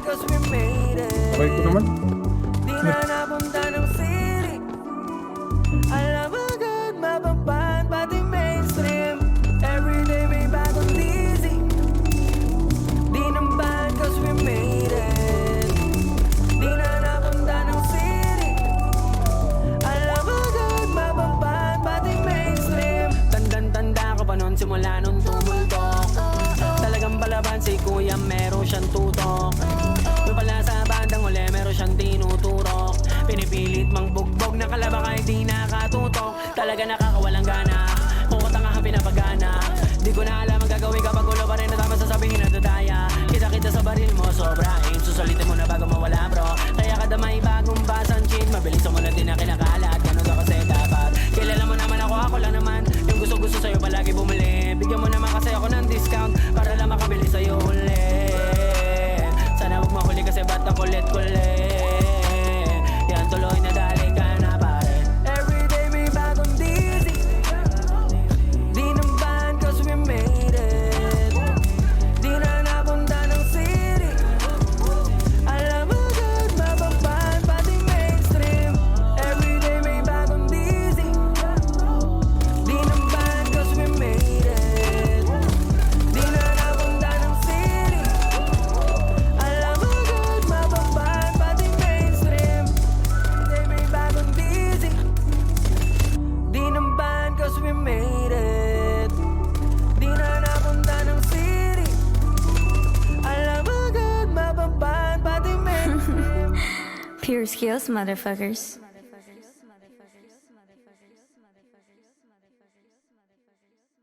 cause we made it. Okay ko naman. Di na napunta ng city. Alam agad, mapapan, pati mainstream. Everyday may bagong dizzy. Di naman cause we made it. Di na napunta ng city. Alam agad, mapapan, pati mainstream. Tandang-tanda ko pa nun, simula nun tumultok. Talagang balaban si kuya, meron siyang tutok. Yung pala sa bandang uli, meron siyang tinuturok. Pinipilit mang bugbog na kalaba kahit di nakatutok. Talaga nakakawalang gana, kukot ang aking pinapagana. Di ko na alam ang gagawin kapag ulo pa rin. Natama sasabihin na dadaya. Kita-kita sa baril mo, sobra aim. Susulitin mo na bago mawala bro. Kaya kada may bagong basang chin, mabilis mo na din na kinakalat. Ganun ka kasi dapat. Kilala mo naman ako lang naman. Yung gusto-gusto sa'yo palagi bumili. Bigyan mo naman kasi ako ng discount para lang makabili sa'yo ulit. Sana huwag mahuli kasi ba't ang kulit-kulit. Yan tuloy na dali ka na pare. Everyday may bagong dizzy. Di naman cause we made it. Di na napunta ng city. Alam agad, mapapan, pati mainstream. Everyday may bagong dizzy. Di naman cause we made it. Di na napunta ng city. Alam agad, mapapan, pati mainstream. Everyday may bagong dizzy. Di naman cause we made it. Di na napunta ng city. Alam agad, mapapan, pati mainstream. Pure skills, motherfuckers.